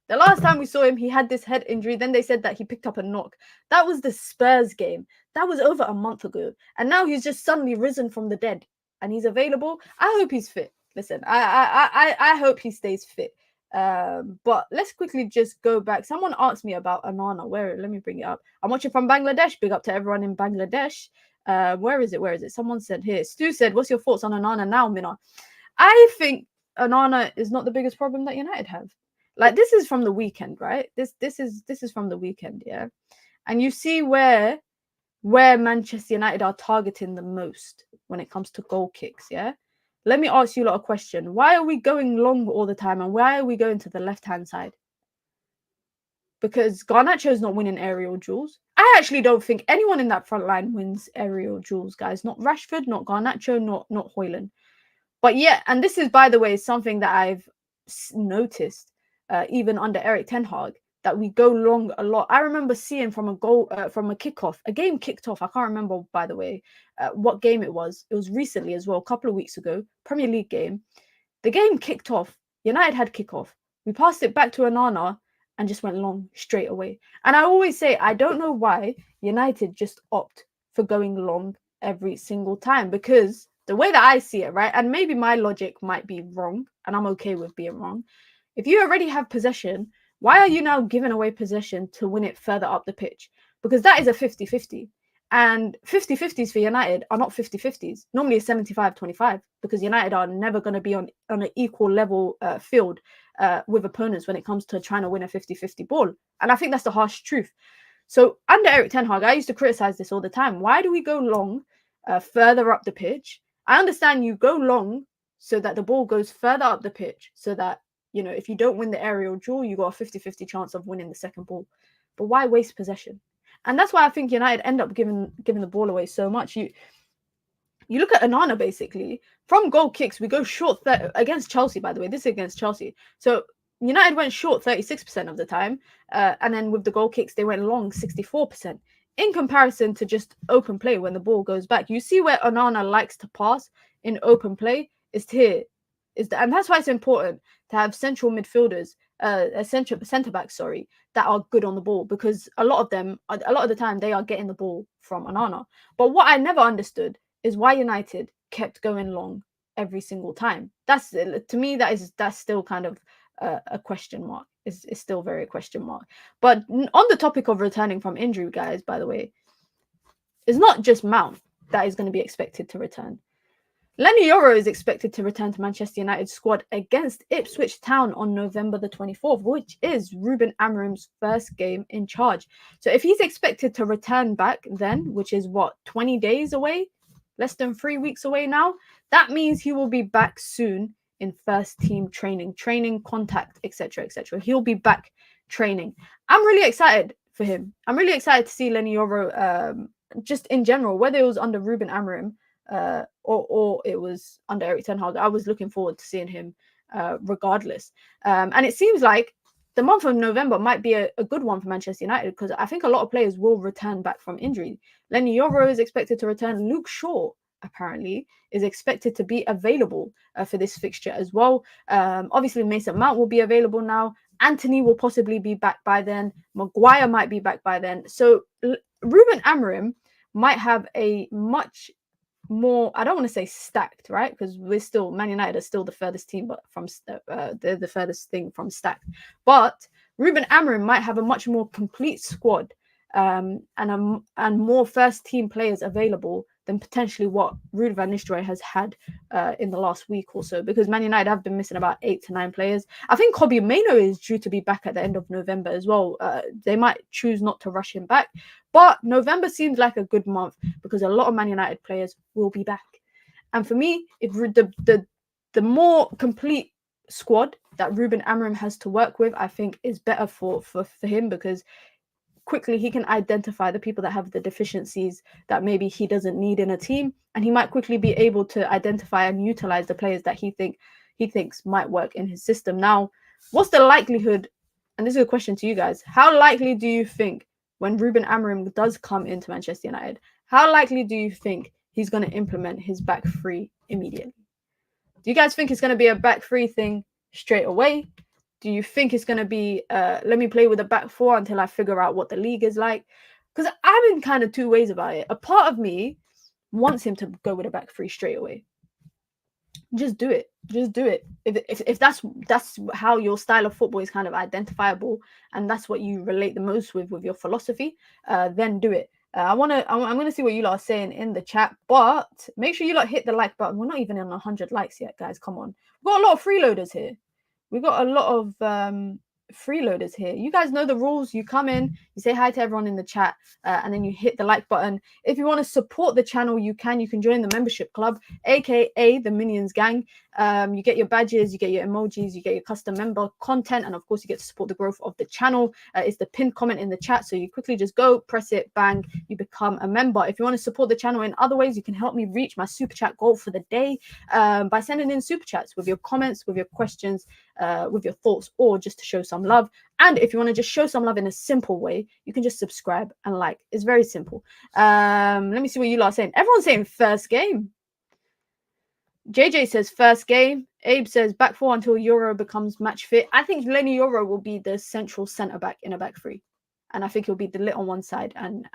The last time we saw him, he had this head injury. Then they said that he picked up a knock. That was the Spurs game. That was over a month ago. And now he's just suddenly risen from the dead. And he's available. I hope he's fit. Listen, I hope he stays fit. But let's quickly just go back. Someone asked me about Onana. Let me bring it up. I'm watching from Bangladesh. Big up to everyone in Bangladesh. Where is it? Someone said here. Stu said, what's your thoughts on Onana now, Mina? I think Onana is not the biggest problem that United have. Like, this is from the weekend, right? This is from the weekend, yeah. And you see where Manchester United are targeting the most when it comes to goal kicks, yeah. Let me ask you a lot of questions. Why are we going long all the time, and why are we going to the left-hand side? Because Garnacho is not winning aerial duels. I actually don't think anyone in that front line wins aerial duels, guys. Not Rashford, not Garnacho, not Hojlund. But yeah, and this is, by the way, something that I've noticed. Even under Erik ten Hag, that we go long a lot. I remember seeing from a goal, from a kickoff, a game kicked off. I can't remember, by the way, what game it was. It was recently as well, a couple of weeks ago, Premier League game. The game kicked off. United had kickoff. We passed it back to Onana and just went long straight away. And I always say, I don't know why United just opt for going long every single time, because the way that I see it, right, and maybe my logic might be wrong, and I'm okay with being wrong. If you already have possession, why are you now giving away possession to win it further up the pitch? Because that is a 50-50. And 50-50s for United are not 50-50s. Normally it's 75-25, because United are never going to be on an equal level field with opponents when it comes to trying to win a 50-50 ball. And I think that's the harsh truth. So under Erik ten Hag, I used to criticize this all the time. Why do we go long further up the pitch? I understand you go long so that the ball goes further up the pitch, so that, you know, if you don't win the aerial duel, you got a 50-50 chance of winning the second ball. But why waste possession? And that's why I think United end up giving the ball away so much. You look at Onana, basically, from goal kicks, we go short against Chelsea, by the way. This is against Chelsea. So United went short 36% of the time. And then with the goal kicks, they went long 64%. In comparison to just open play when the ball goes back. You see where Onana likes to pass in open play is here. And that's why it's important to have central midfielders, centre backs, that are good on the ball, because a lot of the time, they are getting the ball from Onana. But what I never understood is why United kept going long every single time. That's, to me, that's still kind of a question mark. It's still very a question mark. But on the topic of returning from injury, guys, by the way, it's not just Mount that is going to be expected to return. Lenny Yoro is expected to return to Manchester United's squad against Ipswich Town on November the 24th, which is Ruben Amorim's first game in charge. So if he's expected to return back then, which is what, 20 days away? Less than 3 weeks away now? That means he will be back soon in first team training, contact, etc., etc. He'll be back training. I'm really excited for him. I'm really excited to see Lenny Yoro, just in general, whether it was under Ruben Amorim, or it was under Erik ten Hag. I was looking forward to seeing him regardless. And it seems like the month of November might be a good one for Manchester United, because I think a lot of players will return back from injury. Lenny Yoro is expected to return. Luke Shaw, apparently, is expected to be available for this fixture as well. Obviously, Mason Mount will be available now. Anthony will possibly be back by then. Maguire might be back by then. So Ruben Amorim might have a much more, I don't want to say stacked, right? Because we're still, Man United are still the furthest team, but from they're the furthest thing from stacked. But Ruben Amorim might have a much more complete squad, and more first team players available than potentially what Ruud van Nistelrooy has had in the last week or so, because Man United have been missing about 8 to 9 players. I think Kobbie Mainoo is due to be back at the end of November as well. They might choose not to rush him back, but November seems like a good month because a lot of Man United players will be back. And for me, if the more complete squad that Ruben Amorim has to work with, I think is better for him, because quickly he can identify the people that have the deficiencies that maybe he doesn't need in a team, and he might quickly be able to identify and utilize the players that he thinks might work in his system. Now, what's the likelihood, and this is a question to you guys, how likely do you think when Ruben Amorim does come into Manchester United, how likely do you think he's going to implement his back three immediately? Do you guys think it's going to be a back three thing straight away? Do you think it's going to be, let me play with a back four until I figure out what the league is like? Because I'm in kind of two ways about it. A part of me wants him to go with a back three straight away. Just do it. Just do it. If that's how your style of football is kind of identifiable, and that's what you relate the most with your philosophy, then do it. I'm gonna see what you lot are saying in the chat, but make sure you lot hit the like button. We're not even on 100 likes yet, guys. Come on. We've got a lot of freeloaders here. We've got a lot of freeloaders here. You guys know the rules. You come in, you say hi to everyone in the chat, and then you hit the like button. If you want to support the channel, you can join the membership club, aka the Minions Gang. You get your badges, you get your emojis, you get your custom member content, and of course you get to support the growth of the channel. It's the pinned comment in the chat, so you quickly just go press it, bang, you become a member. If you want to support the channel in other ways, you can help me reach my super chat goal for the day by sending in super chats with your comments, with your questions, with your thoughts, or just to show some love. And if you want to just show some love in a simple way, you can just subscribe and like. It's very simple. Let me see what you lot are saying. Everyone's saying first game. JJ says first game. Abe says back four until Euro becomes match fit. I think Lenny Euro will be the central centre back in a back three, and I think he'll be Delit on one side and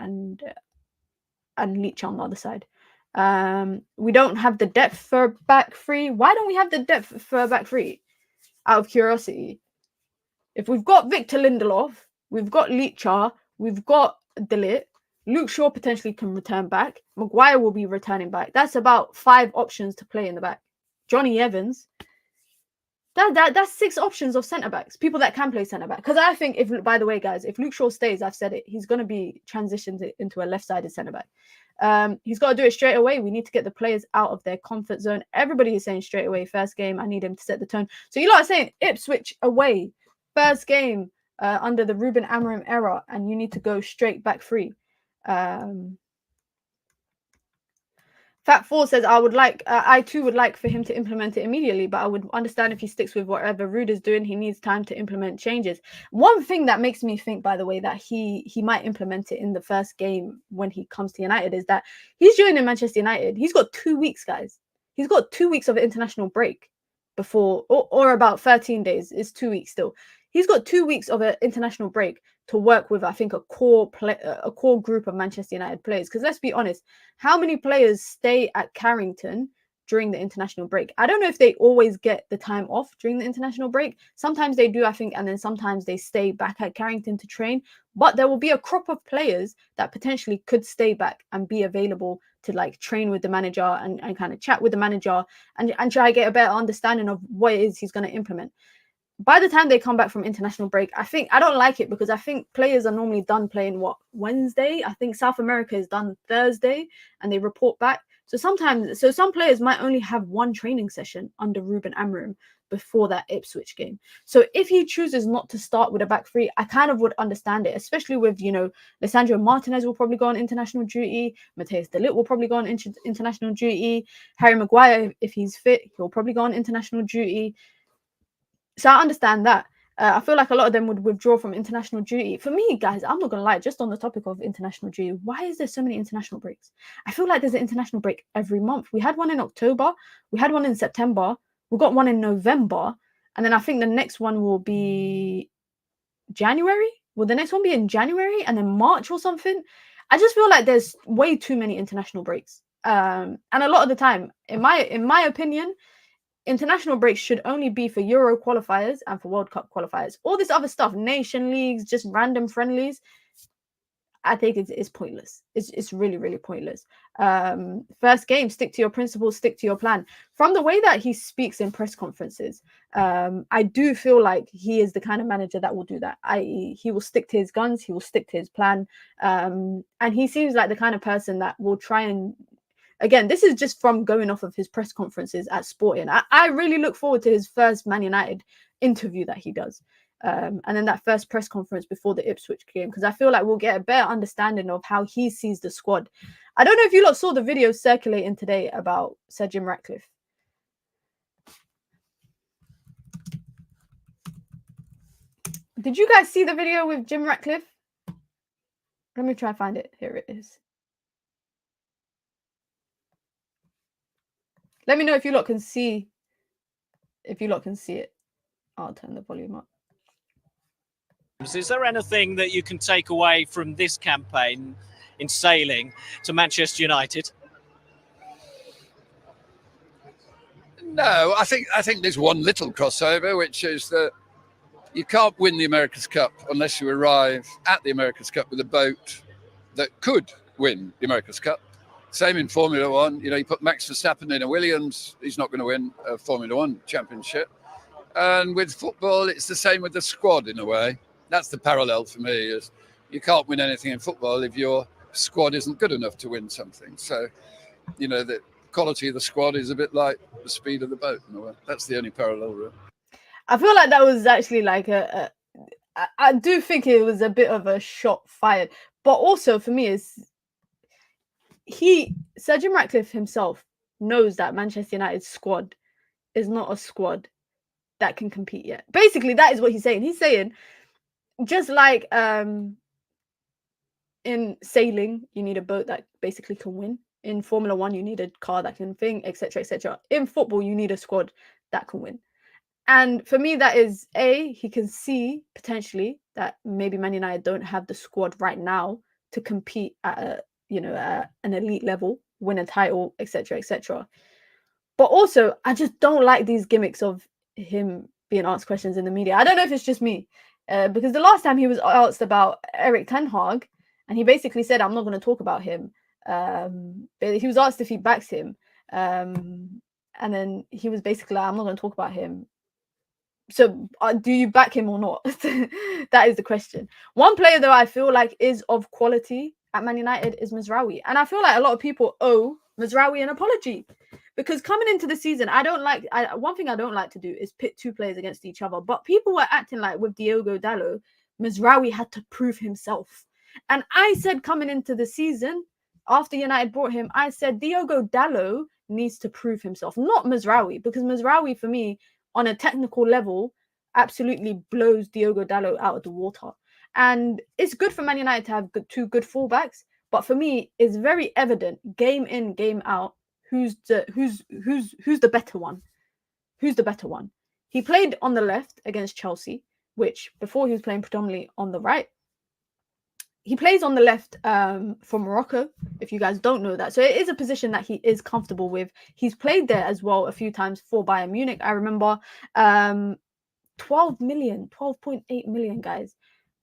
Leach on the other side. We don't have the depth for back three. Why don't we have the depth for back three? Out of curiosity, if we've got Victor Lindelof, we've got Leachar, we've got Delit, Luke Shaw potentially can return back. Maguire will be returning back. That's about 5 options to play in the back. Johnny Evans. That's 6 options of centre backs, people that can play centre back. Because I think by the way, guys, if Luke Shaw stays, I've said it, he's going to be transitioned into a left-sided centre back. He's got to do it straight away. We need to get the players out of their comfort zone. Everybody is saying straight away, first game, I need him to set the tone. So you lot are saying Ipswich away, first game under the Ruben Amorim era, and you need to go straight back free. Fat Four says, I too would like for him to implement it immediately, but I would understand if he sticks with whatever Ruud is doing. He needs time to implement changes. One thing that makes me think, by the way, that he might implement it in the first game when he comes to United is that he's joining Manchester United. He's got 2 weeks, guys. He's got 2 weeks of an international break before, or about 13 days. It's 2 weeks still. He's got 2 weeks of an international break to work with, I think, a core group of Manchester United players. Because let's be honest, how many players stay at Carrington during the international break? I don't know if they always get the time off during the international break. Sometimes they do, I think, and then sometimes they stay back at Carrington to train. But there will be a crop of players that potentially could stay back and be available to like train with the manager and kind of chat with the manager and try to get a better understanding of what it is he's going to implement. By the time they come back from international break, I don't like it because I think players are normally done playing Wednesday. I think South America is done Thursday and they report back. So some players might only have one training session under Ruben Amorim before that Ipswich game. So if he chooses not to start with a back three, I kind of would understand it, especially with, Lisandro Martinez will probably go on international duty. Matheus de Ligt will probably go on international duty. Harry Maguire, if he's fit, he'll probably go on international duty. So I understand that. I feel like a lot of them would withdraw from international duty. For me, guys, I'm not going to lie, just on the topic of international duty, why is there so many international breaks? I feel like there's an international break every month. We had one in October. We had one in September. We got one in November. And then I think the next one will be January. Will the next one be in January and then March or something? I just feel like there's way too many international breaks. And a lot of the time, in my opinion, international breaks should only be for Euro qualifiers and for World Cup qualifiers. All this other stuff, nation leagues, just random friendlies, I think it's pointless. It's really, really pointless. First game, stick to your principles, stick to your plan. From the way that he speaks in press conferences, I do feel like he is the kind of manager that will do that. I.e., he will stick to his guns, he will stick to his plan. And he seems like the kind of person that will try and, again, this is just from going off of his press conferences at Sporting. I really look forward to his first Man United interview that he does. And then that first press conference before the Ipswich game, because I feel like we'll get a better understanding of how he sees the squad. I don't know if you lot saw the video circulating today about Sir Jim Ratcliffe. Did you guys see the video with Jim Ratcliffe? Let me try and find it. Here it is. Let me know if you lot can see. If you lot can see it, I'll turn the volume up. Is there anything that you can take away from this campaign in sailing to Manchester United? No, I think there's one little crossover, which is that you can't win the America's Cup unless you arrive at the America's Cup with a boat that could win the America's Cup. Same in Formula One. You put Max Verstappen in a Williams, he's not going to win a Formula One championship. And with football, it's the same with the squad in a way. That's the parallel for me, is you can't win anything in football if your squad isn't good enough to win something. So, the quality of the squad is a bit like the speed of the boat in a way. That's the only parallel, really. I feel like that was actually like I do think it was a bit of a shot fired. But also for me, Sir Jim Ratcliffe himself knows that Manchester United's squad is not a squad that can compete yet. Basically, that is what he's saying. He's saying, just like in sailing, you need a boat that basically can win. In Formula One, you need a car that can thing, etc., etc. In football, you need a squad that can win. And for me, that is he can see potentially that maybe Man United don't have the squad right now to compete at an elite level, win a title, etc., etc. But also, I just don't like these gimmicks of him being asked questions in the media. I don't know if it's just me, because the last time he was asked about Erik ten Hag, and he basically said, "I'm not going to talk about him." But he was asked if he backs him, and then he was basically like, "I'm not going to talk about him." So do you back him or not? That is the question. One player though I feel like is of quality at Man United is Mazraoui, and I feel like a lot of people owe Mazraoui an apology, because coming into the season, one thing I don't like to do is pit two players against each other. But people were acting like with Diogo Dalot, Mazraoui had to prove himself, and I said coming into the season after United brought him, I said Diogo Dalot needs to prove himself, not Mazraoui, because Mazraoui for me, on a technical level, absolutely blows Diogo Dalot out of the water. And it's good for Man United to have two good fullbacks, but for me, it's very evident game in, game out, who's the better one. Who's the better one? He played on the left against Chelsea, which before he was playing predominantly on the right. He plays on the left for Morocco, if you guys don't know that. So it is a position that he is comfortable with. He's played there as well a few times for Bayern Munich. I remember 12.8 million, guys.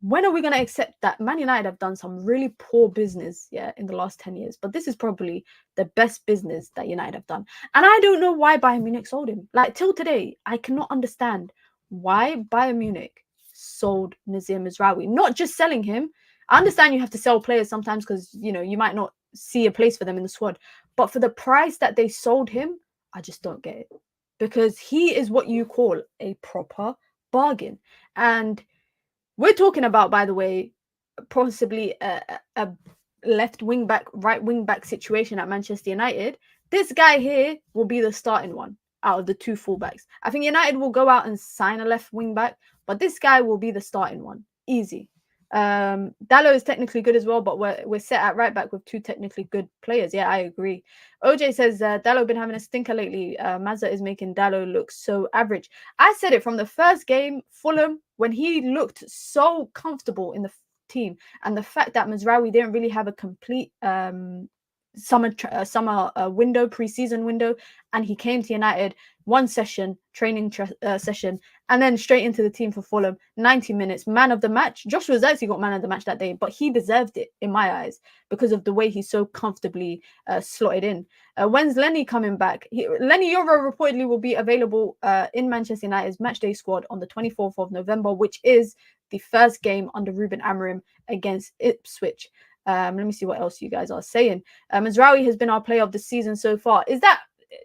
When are we going to accept that Man United have done some really poor business, in the last 10 years? But this is probably the best business that United have done. And I don't know why Bayern Munich sold him. Like, till today, I cannot understand why Bayern Munich sold Nazir Mazraoui. Not just selling him. I understand you have to sell players sometimes because, you might not see a place for them in the squad. But for the price that they sold him, I just don't get it. Because he is what you call a proper bargain. And we're talking about, by the way, possibly a left wing back, right wing back situation at Manchester United. This guy here will be the starting one out of the two fullbacks. I think United will go out and sign a left wing back, but this guy will be the starting one. Easy. Dalot is technically good as well, but we're set at right back with two technically good players. Yeah, I agree. OJ says Dalot been having a stinker lately. Mazza is making Dalot look so average. I said it from the first game, Fulham, when he looked so comfortable in the team, and the fact that Mazraoui didn't really have a complete summer window, pre-season window, and he came to United, one session, training session, and then straight into the team for Fulham, 90 minutes, man of the match. Joshua Zirkzee got man of the match that day, but he deserved it in my eyes because of the way he so comfortably slotted in. When's Lenny coming back? Lenny Yoro reportedly will be available in Manchester United's matchday squad on the 24th of November, which is the first game under Ruben Amorim against Ipswich. Let me see what else you guys are saying. Mazraoui has been our player of the season so far.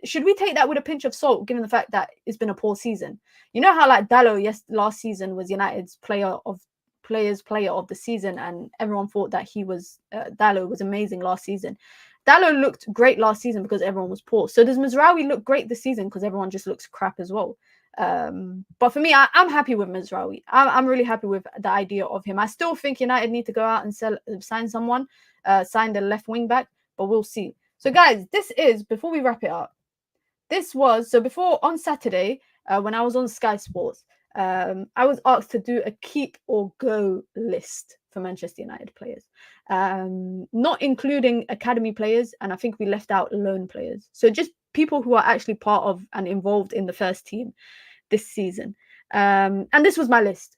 Should we take that with a pinch of salt, given the fact that it's been a poor season? You know how like Dalot, last season was United's player of the season, and everyone thought that Dalot was amazing last season. Dalot looked great last season because everyone was poor. So does Mazraoui look great this season because everyone just looks crap as well? But for me, I'm happy with Mazraoui. I'm really happy with the idea of him. I still think United need to go out and sign someone, sign the left wing back, but we'll see. So guys, this is, before we wrap it up, before on Saturday, when I was on Sky Sports, I was asked to do a keep or go list for Manchester United players, not including academy players, and I think we left out loan players. So just people who are actually part of and involved in the first team this season. And this was my list.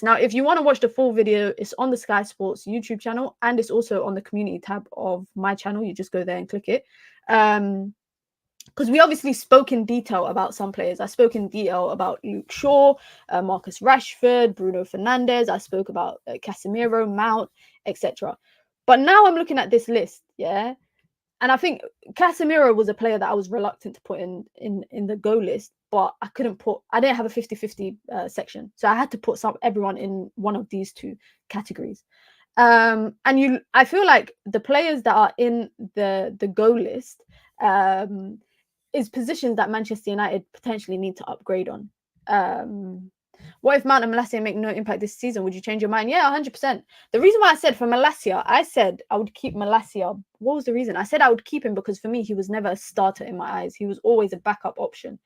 Now, if you want to watch the full video, it's on the Sky Sports YouTube channel, and it's also on the community tab of my channel. You just go there and click it. Because we obviously spoke in detail about some players. I spoke in detail about Luke Shaw, Marcus Rashford, Bruno Fernandes. I spoke about Casemiro, Mount, etc. But now I'm looking at this list, and I think Casemiro was a player that I was reluctant to put in the go list, but I didn't have a 50-50 section. So I had to put everyone in one of these two categories. I feel like the players that are in the go list is positions that Manchester United potentially need to upgrade on. What if Mount and Malacia make no impact this season? Would you change your mind? Yeah, 100%. The reason why I said for Malacia, I said I would keep Malacia. What was the reason? I said I would keep him because for me, he was never a starter in my eyes. He was always a backup option.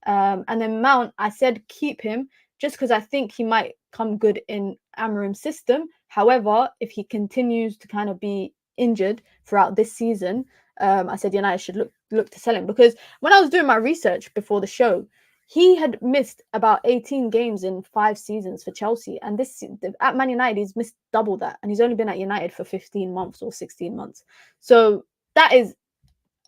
And then Mount, I said keep him just because I think he might come good in Amorim's system. However, if he continues to kind of be injured throughout this season, I said United should look to sell him, because when I was doing my research before the show, he had missed about 18 games in 5 seasons for Chelsea. And at Man United, he's missed double that. And he's only been at United for 15 months or 16 months. So that is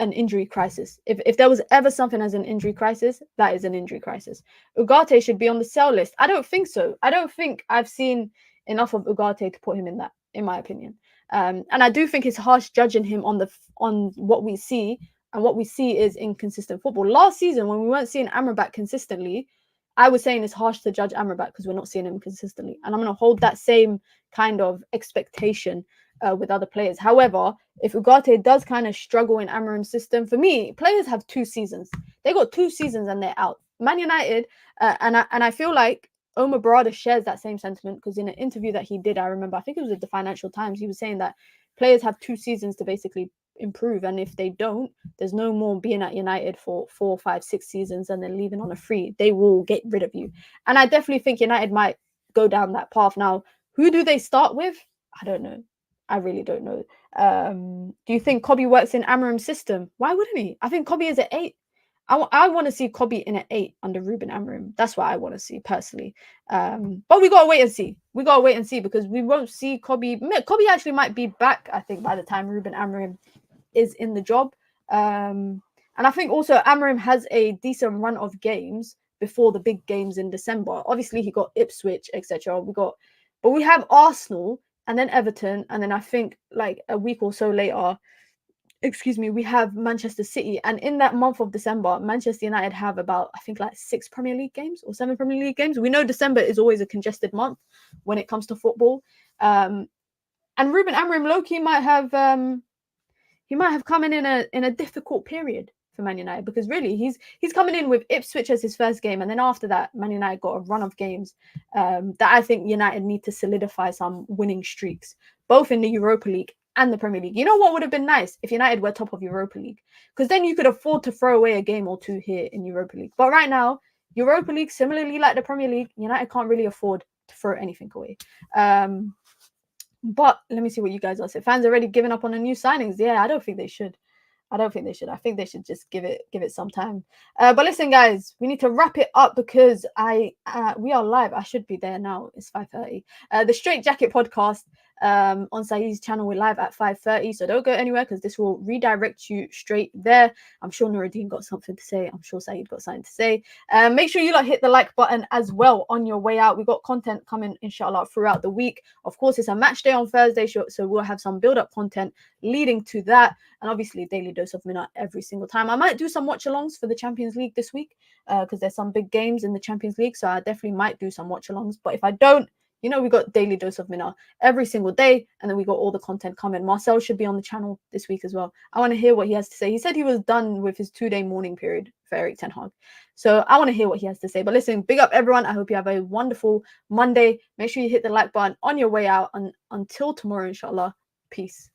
an injury crisis. If there was ever something as an injury crisis, that is an injury crisis. Ugarte should be on the sell list. I don't think so. I don't think I've seen enough of Ugarte to put him in that, in my opinion. And I do think it's harsh judging him on what we see, and what we see is inconsistent football. Last season, when we weren't seeing Amrabat consistently, I was saying it's harsh to judge Amrabat because we're not seeing him consistently. And I'm going to hold that same kind of expectation with other players. However, if Ugarte does kind of struggle in Amorim's system, for me, players have 2 seasons. They got 2 seasons and they're out. Man United, and I feel like Omar Barada shares that same sentiment, because in an interview that he did, I remember, I think it was with the Financial Times, he was saying that players have 2 seasons to basically improve, and if they don't, there's no more being at United for 4, 5, 6 seasons and then leaving on a free. They will get rid of you. And I definitely think United might go down that path. Now, who do they start with? I don't know. I really don't know. Do you think Kobe works in Amorim's system? Why wouldn't he? I think Kobe is at 8. I want to see Kobe in at 8 under Ruben Amorim. That's what I want to see personally. But we gotta wait and see. We gotta wait and see, because we won't see Kobe. Kobe actually might be back, I think, by the time Ruben Amorim is in the job. And I think also Amorim has a decent run of games before the big games in December. Obviously, he got Ipswich, etc. But we have Arsenal and then Everton, and then I think like a week or so later, we have Manchester City. And in that month of December, Manchester United have about, I think, like 6 Premier League games or 7 Premier League games. We know December is always a congested month when it comes to football. And Ruben Amorim low-key might have come in a difficult period for Man United, because really he's coming in with Ipswich as his first game, and then after that, Man United got a run of games that I think United need to solidify some winning streaks, both in the Europa League and the Premier League. You know what would have been nice? If United were top of Europa League, because then you could afford to throw away a game or 2 here in Europa League. But right now, Europa League, similarly like the Premier League, United can't really afford to throw anything away. But let me see what you guys are saying. Fans already giving up on the new signings. Yeah, I don't think they should. I think they should just give it some time. But listen, guys, we need to wrap it up, because we are live. I should be there now. It's 5:30. The Straight Jacket podcast on Saeed's channel, we're live at 5:30. So don't go anywhere, because this will redirect you straight there. I'm sure Nuruddin got something to say. I'm sure Saeed got something to say. Make sure you hit the like button as well on your way out. We've got content coming, inshallah, throughout the week. Of course, it's a match day on Thursday, so we'll have some build-up content leading to that. And obviously, daily dose of Minna every single time. I might do some watch-alongs for the Champions League this week, because there's some big games in the Champions League. So I definitely might do some watch-alongs. But if I don't, we got daily dose of Minna every single day, and then we got all the content coming. Marcel should be on the channel this week as well. I want to hear what he has to say. He said he was done with his 2-day mourning period for Erik ten Hag. So I want to hear what he has to say. But listen, big up everyone. I hope you have a wonderful Monday. Make sure you hit the like button on your way out. And until tomorrow, inshallah, peace.